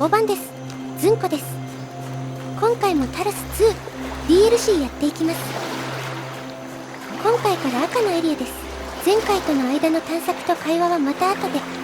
おばんです。ずんこです。今回もタロス 2DLC やっていきます。今回から赤のエリアです。前回との間の探索と会話はまた後で。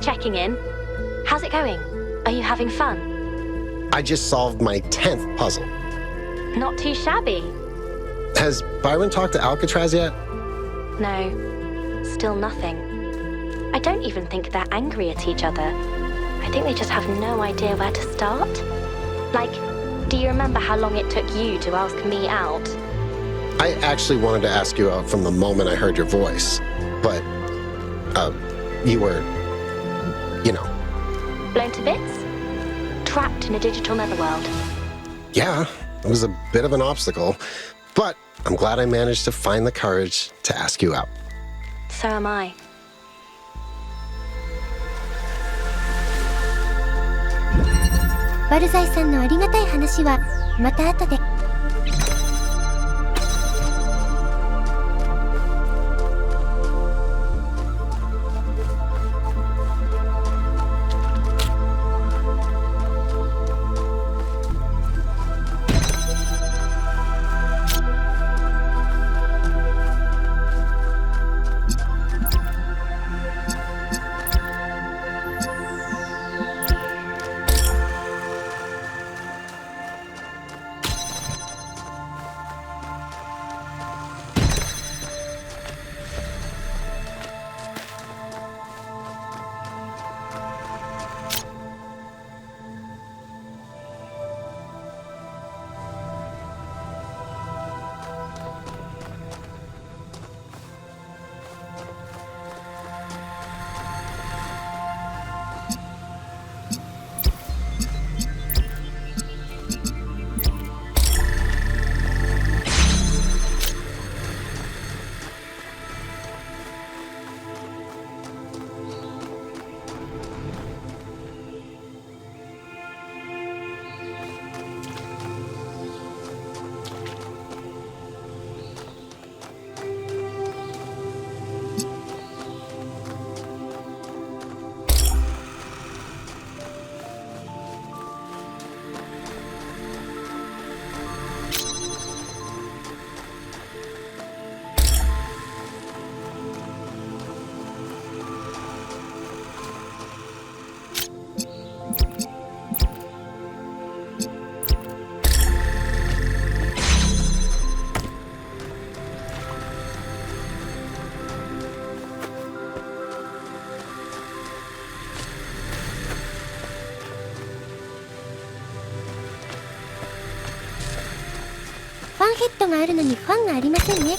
Checking in. How's it going? Are you having fun? I just solved my 10th puzzle. Not too shabby. Has Byron talked to Alcatraz yet? No, still nothing. I don't even think they're angry at each other. I think they just have no idea where to start. Like, do you remember how long it took you to ask me out? I actually wanted to ask you out from the moment I heard your voice. But, you were... you know. Blown to bits? Trapped in a digital netherworld? Yeah, it was a bit of an obstacle, but I'm glad I managed to find the courage to ask you out. So am I. バルザイさんのありがたい話はまた後で。ケットがあるのにファンがありませんね。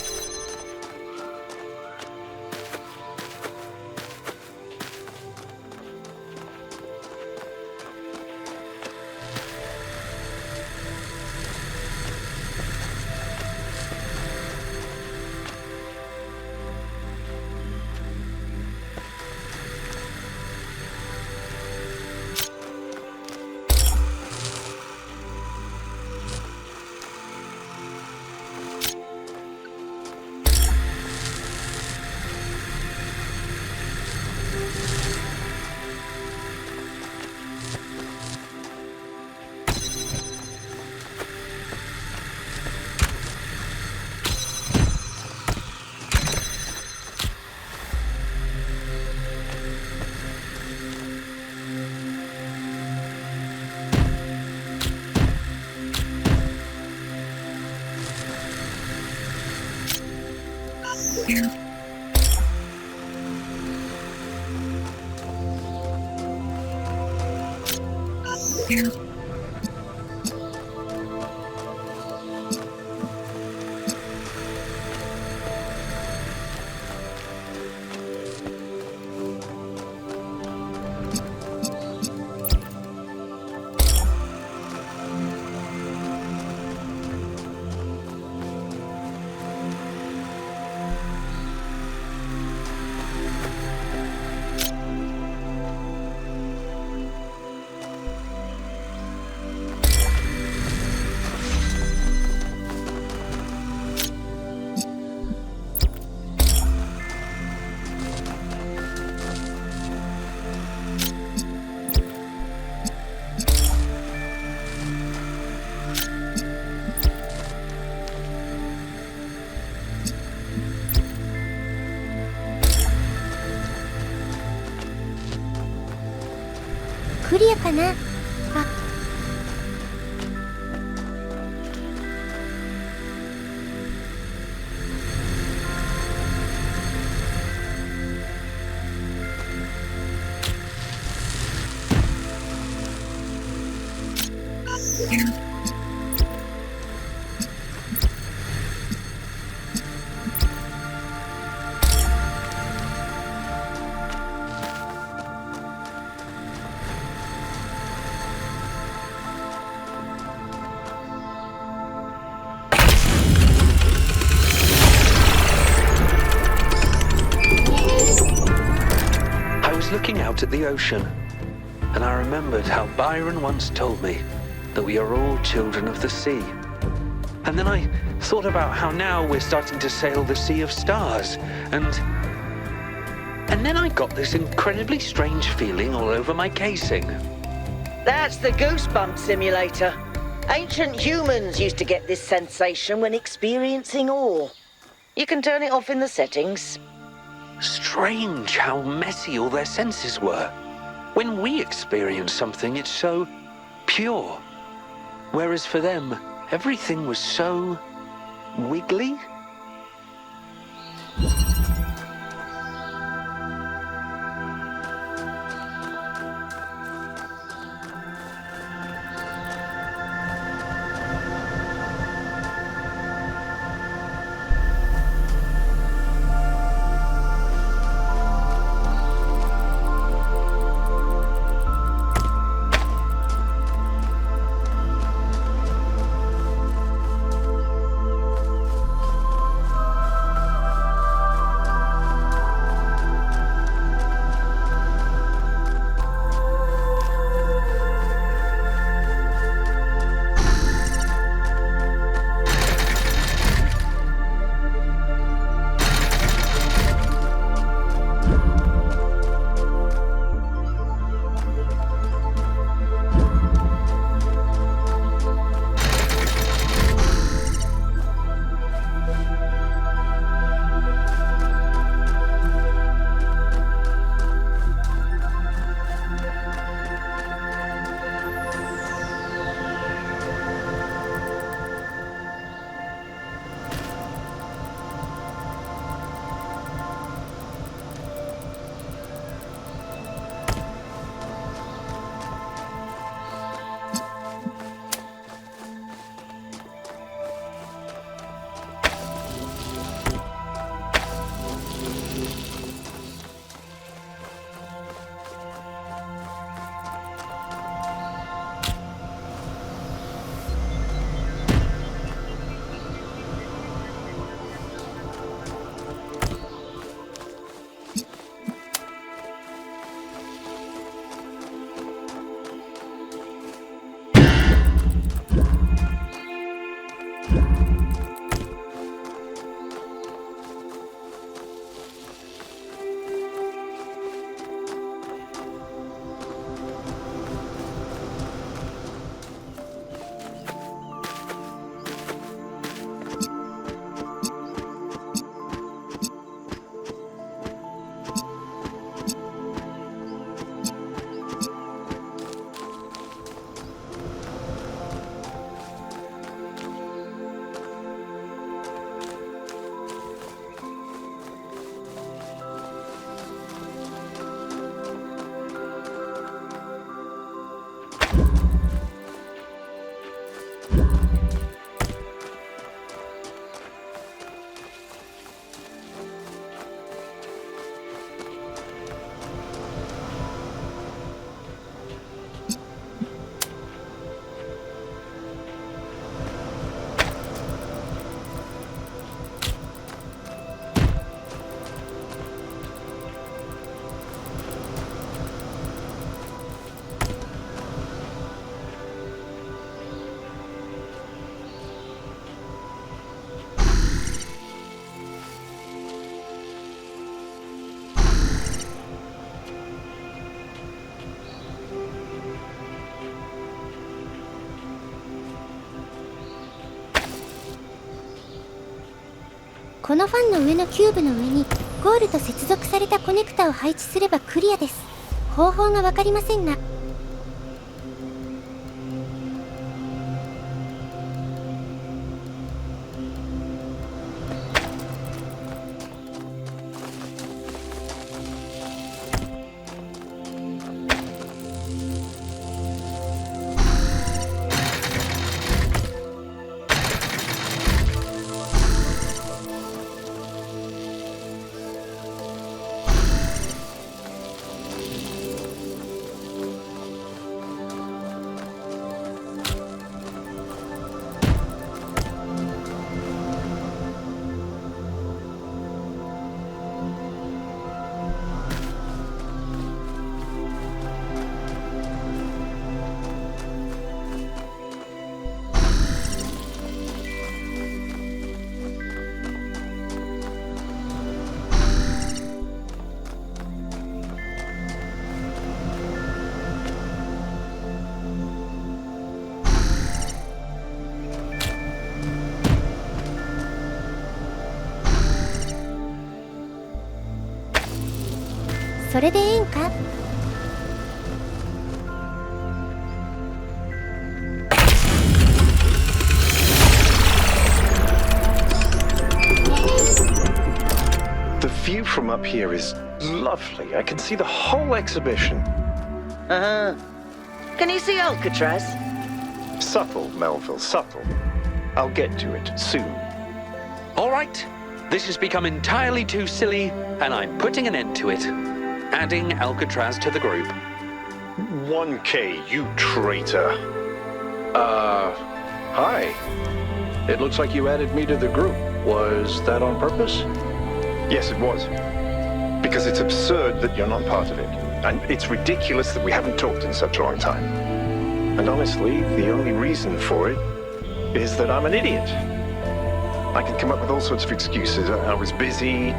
クリアかな。あ、Looking out at the ocean, and I remembered how Byron once told me that we are all children of the sea. And then I thought about how now we're starting to sail the sea of stars, and then I got this incredibly strange feeling all over my casing. That's the goosebump simulator. Ancient humans used to get this sensation when experiencing awe. You can turn it off in the settings. Strange how messy all their senses were. When we experience something, it's so pure. Whereas for them, everything was so wiggly. このファンの上のキューブの上にゴールと接続されたコネクタを配置すればクリアです。方法が分かりませんが。それでええんか？The view from up here is lovely. I can see the whole exhibition. Uh-huh. Can you see Alcatraz? Subtle, Melville, subtle. I'll get to it soon. All right, this has become entirely too silly, and I'm putting an end to it. Adding Alcatraz to the group. 1K, you traitor. Hi. It looks like you added me to the group. Was that on purpose? Yes, it was. Because it's absurd that you're not part of it. And it's ridiculous that we haven't talked in such a long time. And honestly, the only reason for it is that I'm an idiot. I can come up with all sorts of excuses. I was busy.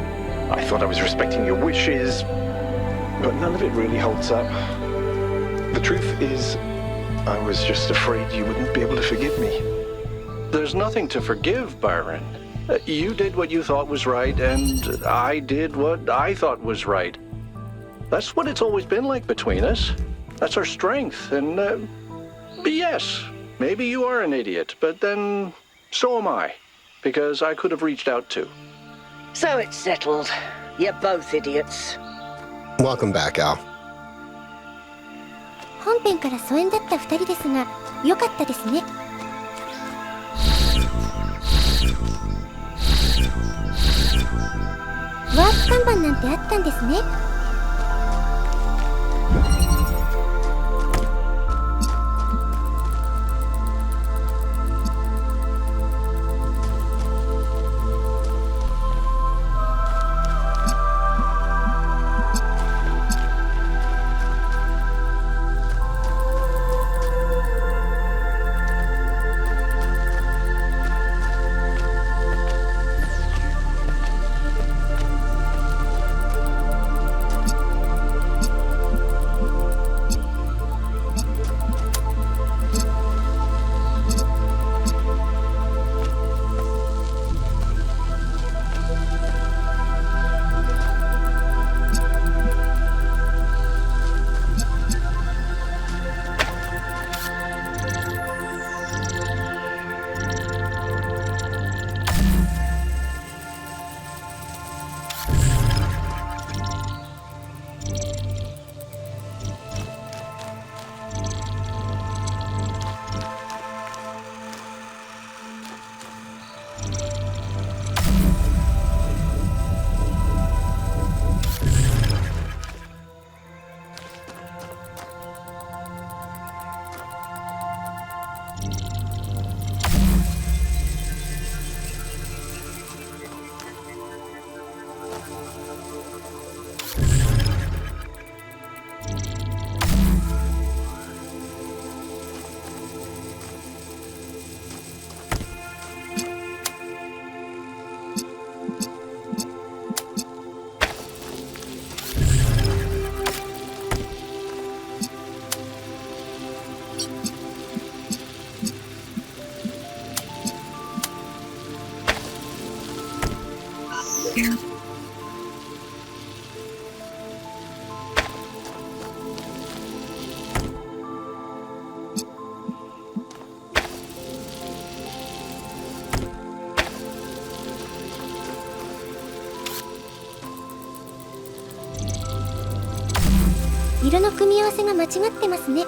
I thought I was respecting your wishes. But none of it really holds up. The truth is, I was just afraid you wouldn't be able to forgive me. There's nothing to forgive, Byron. You did what you thought was right, and I did what I thought was right. That's what it's always been like between us. That's our strength, and yes, maybe you are an idiot, but then so am I, because I could have reached out too. So it's settled. You're both idiots. Welcome back, Al. 本編から疎遠だった2人ですが、良かったですね。ワープ看板なんてあったんですね。色の組み合わせが間違ってますね。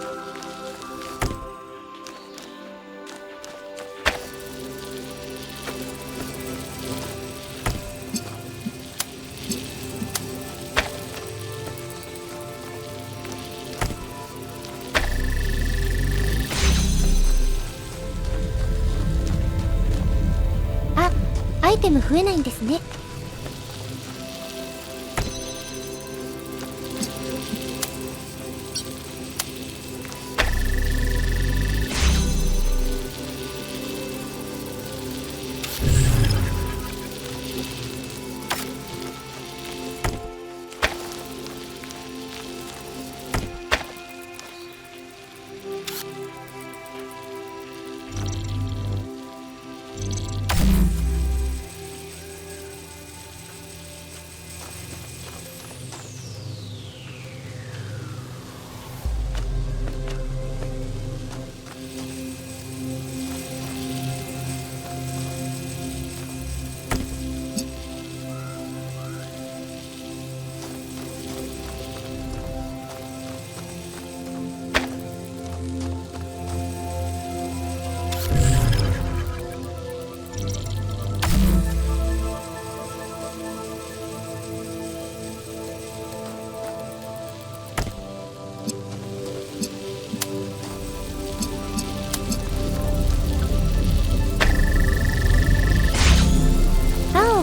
あ、アイテム増えないんですね。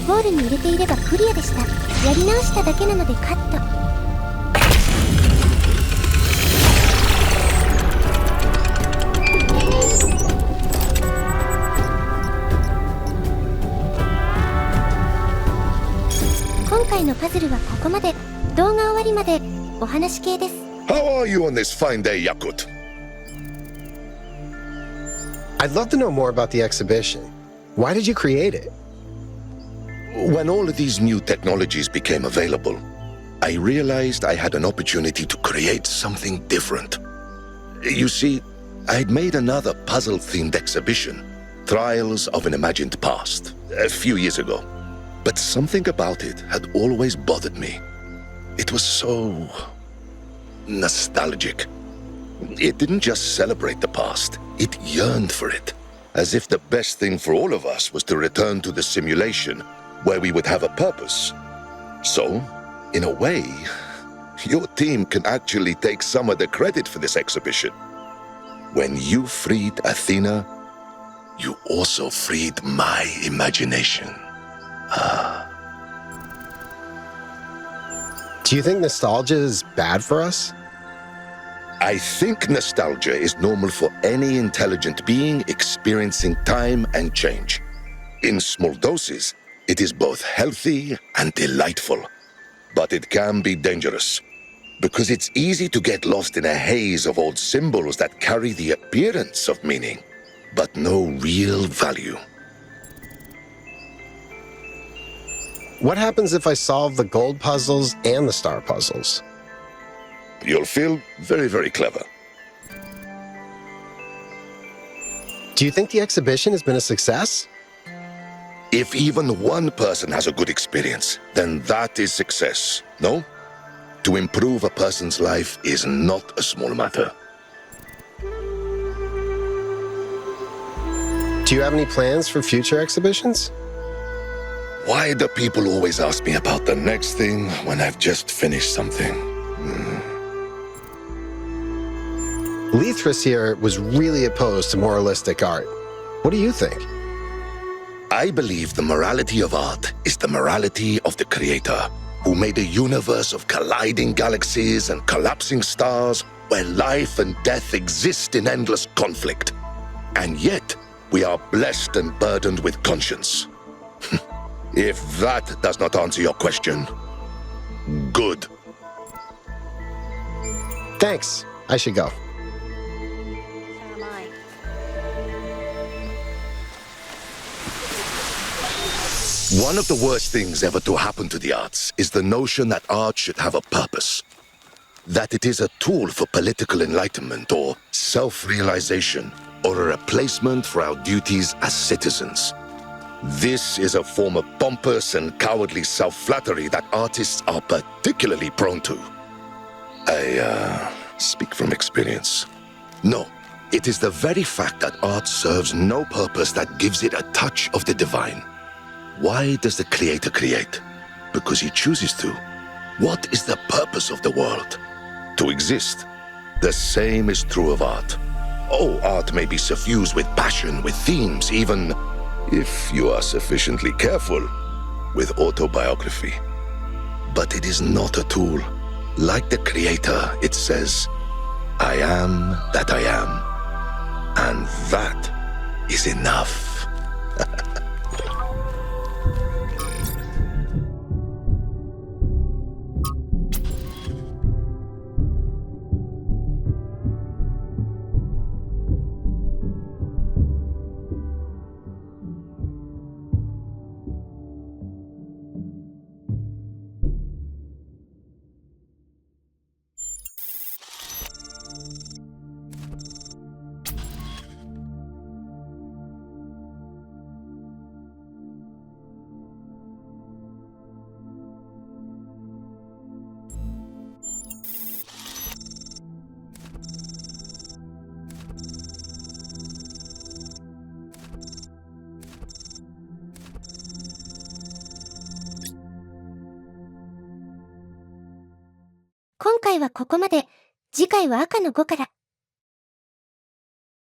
ゴールに入れていればクリアでした。やり直しただけなのでカット。今回のパズルはここまで。動画終わりまでお話系です。 How are you on this fine day, Yakut? I'd love to know more about the exhibition. Why did you create it? When all of these new technologies became available, I realized I had an opportunity to create something different. You see, I'd made another puzzle-themed exhibition, Trials of an Imagined Past, a few years ago. But something about it had always bothered me. It was so nostalgic. It didn't just celebrate the past, it yearned for it, as if the best thing for all of us was to return to the simulation where we would have a purpose. So, in a way, your team can actually take some of the credit for this exhibition. When you freed Athena, you also freed my imagination. Do you think nostalgia is bad for us? I think nostalgia is normal for any intelligent being experiencing time and change. In small doses, it is both healthy and delightful. But it can be dangerous, because it's easy to get lost in a haze of old symbols that carry the appearance of meaning, but no real value. What happens if I solve the gold puzzles and the star puzzles? You'll feel very, very clever. Do you think the exhibition has been a success? If even one person has a good experience, then that is success, no? To improve a person's life is not a small matter. Do you have any plans for future exhibitions? Why do people always ask me about the next thing when I've just finished something? Lethris here was really opposed to moralistic art. What do you think? I believe the morality of art is the morality of the creator, who made a universe of colliding galaxies and collapsing stars where life and death exist in endless conflict. And yet, we are blessed and burdened with conscience. If that does not answer your question, good. Thanks. I should go. So am I. One of the worst things ever to happen to the arts is the notion that art should have a purpose. That it is a tool for political enlightenment or self-realization, or a replacement for our duties as citizens. This is a form of pompous and cowardly self-flattery that artists are particularly prone to. I speak from experience. No, it is the very fact that art serves no purpose that gives it a touch of the divine. Why does the creator create? Because he chooses to. What is the purpose of the world? To exist. The same is true of art. Oh, art may be suffused with passion, with themes, even, if you are sufficiently careful, with autobiography. But it is not a tool. Like the creator, it says, I am that I am. And that is enough. 今回はここまで。次回は赤の5から。